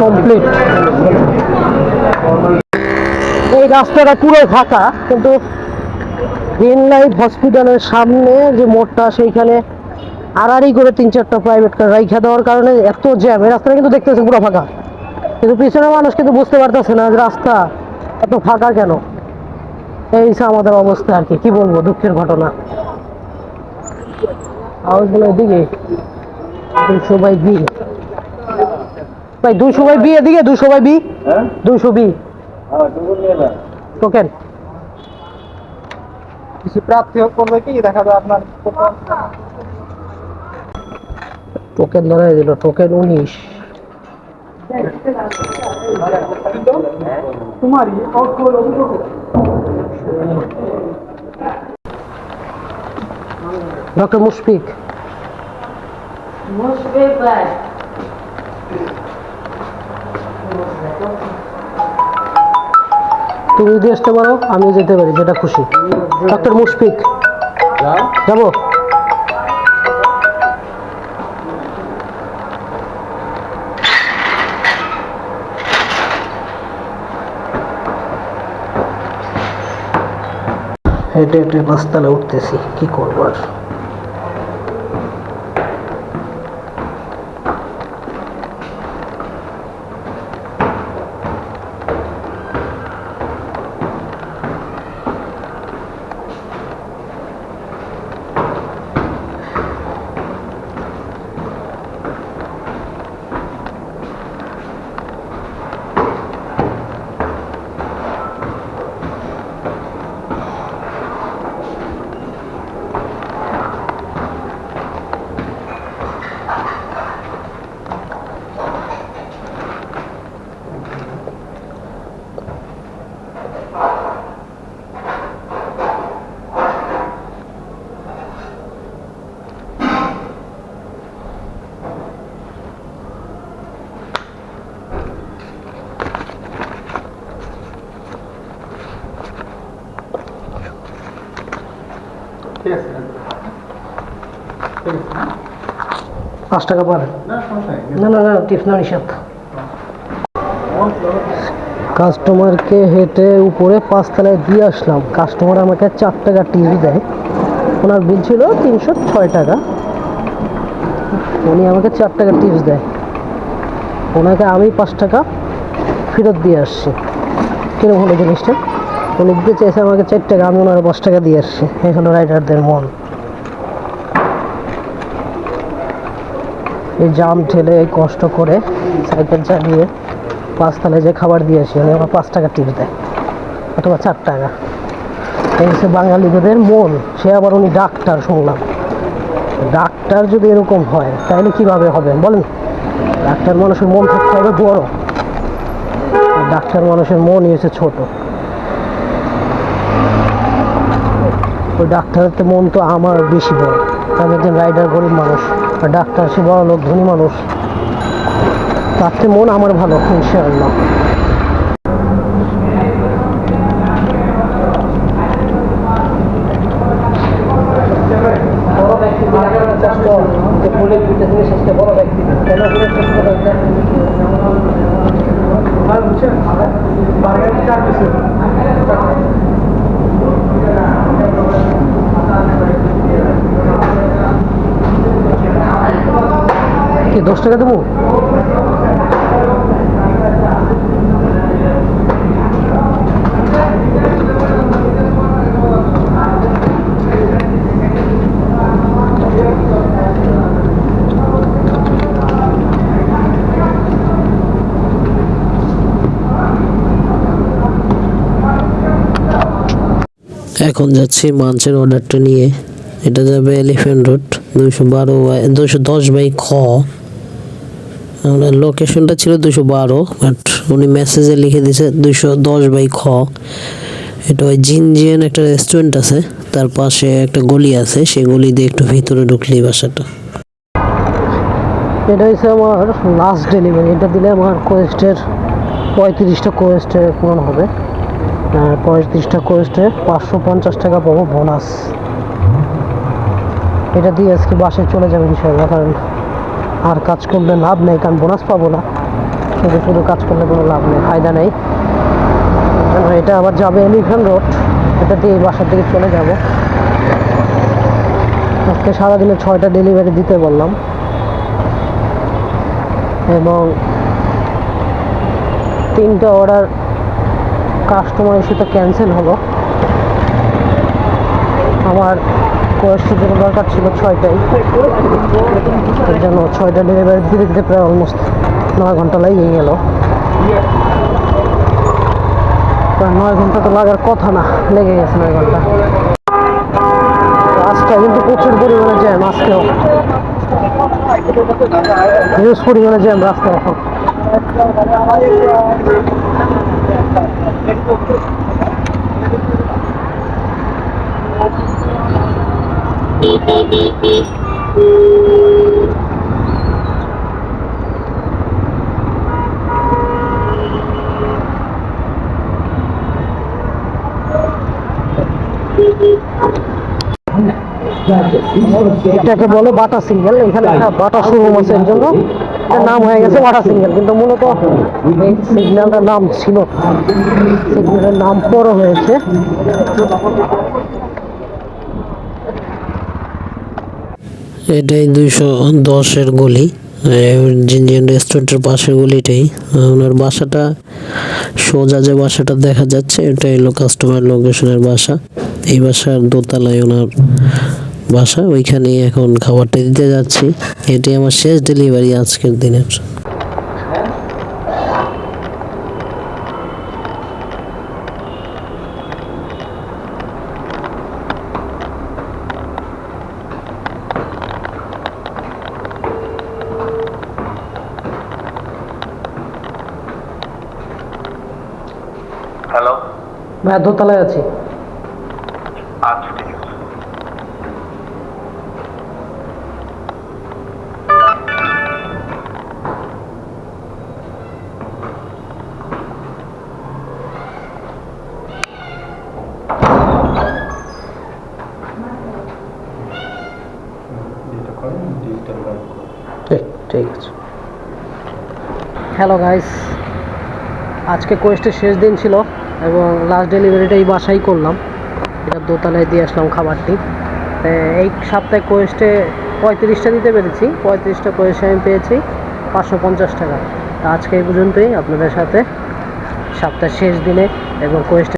Complete. এই রাস্তাটা পুরো ফাঁকা, কিন্তু গ্রিন লাইট হসপিটালের সামনে যে মোড়টা সেইখানে আড়াআড়ি করে 3-4টা প্রাইভেট কার রাইখা দেওয়ার কারণে এত জ্যাম। এই রাস্তাটা কিন্তু দেখতেছেন পুরো ফাঁকা, কিন্তু পিছনের মানুষ কিন্তু বুঝতে পারতেছে না যে রাস্তা এত ফাঁকা কেন। এই আমাদের অবস্থা আর কি বলবো, দুঃখের ঘটনা। আওয়াজগুলো এদিকে 200 বাই বি, ভাই 200 বাই বি এদিকে, 200 বাই বি, 200 বি টোকেন কিছু প্রাপ্তি করবে কি দেখা যায় আপনার টোকেন ধরাই দিল, টোকেন 19। ডক্টর মুশফিক ভাই, তুমি যদি আসতে পারো আমিও যেতে পারি, যেটা খুশি। ডক্টর মুশফিক যাবো। হেঁটে হেঁটে পাঁচতলা উঠতেছি, কি করবো আর। পাঁচ টাকা পারে না, না না টিপস না নিষেধ। কাস্টমারকে হেঁটে উপরে 5 তলায় দিয়ে আসলাম। কাস্টমার আমাকে 4 টাকা টিপস দেয়। ওনার বিল ছিল 306 টাকা, উনি আমাকে 4 টাকা টিপস দেয়। ওনাকে আমি 5 টাকা ফেরত দিয়ে আসছি। কিরকম হলো জিনিসটা? উনি দিতে চেয়েছে আমাকে 4 টাকা, আমি ওনার 5 টাকা দিয়ে আসছি। এই হলো রাইডারদের মন। এই জাম ঠেলে এই কষ্ট করে সাইকেল চালিয়ে 5 তলায় যে খাবার দিয়ে আসি, উনি আমার 5 টাকা টিপস দেয় অথবা 4 টাকা। এই হচ্ছে বাঙালিদের মন। সে আবার উনি ডাক্তার শুনলাম। ডাক্তার যদি এরকম হয় তাহলে কিভাবে হবে বলেন? ডাক্তার মানুষের মন থাকতে হবে বড়, ডাক্তার মানুষের মনই হচ্ছে ছোট। ওই ডাক্তারের মন তো আমার বেশি বড়। আমি একজন রাইডার, গরিব মানুষ, আর ডাক্তার সে বড় লোক, ধনী মানুষ। তার চেয়ে মন আমার ভালো ইনশাআল্লাহ। বড় ব্যক্তি বড় ব্যক্তি কি 10 টাকা দেবো? এখন যাচ্ছি মাঞ্চের অর্ডারটা নিয়ে। এটা যাবে এলিফ্যান্ট রোড 210/খ। আমার লোকেশনটা ছিল 212, বাট উনি মেসেজে লিখে দিয়েছে 210/খ। এটা ওই জিনজিয়ান একটা রেস্টুরেন্ট আছে, তার পাশে একটা গলি আছে, সেই গলি দিয়ে একটু ভিতরে ঢুকলেই বাসাটা। এটা হচ্ছে আমার লাস্ট ডেলিভারি। এটা দিলে আমার কোয়েস্টের 35টা কোয়েস্টে পূরণ হবে। 35টা কোয়েস্টে 550 টাকা পাবো বোনাস। এটা দিয়ে আজকে বাসায় চলে যাবে ইনশাআল্লাহ, কারণ আর কাজ করলে লাভ নেই, কারণ বোনাস পাবো না। শুধু শুধু কাজ করলে কোনো লাভ নেই, ফায়দা নেই। এটা আবার যাবে এলিফ্যান্ট রোড, এটা দিয়ে বাসার দিকে চলে যাব। আজকে সারাদিনে 6টা ডেলিভারি দিতে বললাম, এবং 3টা অর্ডার কাস্টমার এসে তো ক্যান্সেল হলো। আমার কোয়েস্টের জন্য দরকার ছিল 6টাই, এর জন্য 6টা ডেলিভারি দিতে দিতে প্রায় অলমোস্ট 9 ঘন্টা লেগে গেল। প্রায় 9 ঘন্টা তো লাগার কথা না, লেগে গেছে 9 ঘন্টা। রাস্তা কিন্তু প্রচুর পরিমাণে জ্যাম, আজকেও হিউজ পরিমাণে জ্যাম রাস্তায় এখন। এটাকে বলে বাটা সিঙ্গেল। এখানে একটা বাটা শোরুম আছে, এর জন্য এটার নাম হয়ে গেছে বাটা সিঙ্গেল, কিন্তু মূলত এই সিগন্যালটার নাম ছিল, সিগন্যালের নাম পরে হয়েছে। এটাই 210-এর গলি, জিঞ্জিয়ান রেস্টুরেন্টের পাশের গলিটাই। ওনার বাসাটা সোজা যে বাসাটা দেখা যাচ্ছে, এটাই হলো কাস্টমার লোকেশনের বাসা। এই বাসার দোতলায় ওনার বাসা, ওইখানেই এখন খাবারটা দিতে যাচ্ছি। এটাই আমার শেষ ডেলিভারি আজকের দিনের। হ্যালো, ভাই দোতলায় আছি। আচ্ছা ঠিক আছে। ঠিক আছে। হ্যালো গাইস, আজকে কোয়েস্টের শেষ দিন ছিল এবং লাস্ট ডেলিভারিটা এই বাসাই করলাম। এটা দোতলায় দিয়ে আসলাম খাবারটি। এই সপ্তাহে কোয়েস্টে 35টা দিতে পেরেছি। 35টা কোয়েস্টে আমি পেয়েছি 550 টাকা। আজকে এই পর্যন্তই আপনাদের সাথে, সপ্তাহের শেষ দিনে এবং কোয়েস্টে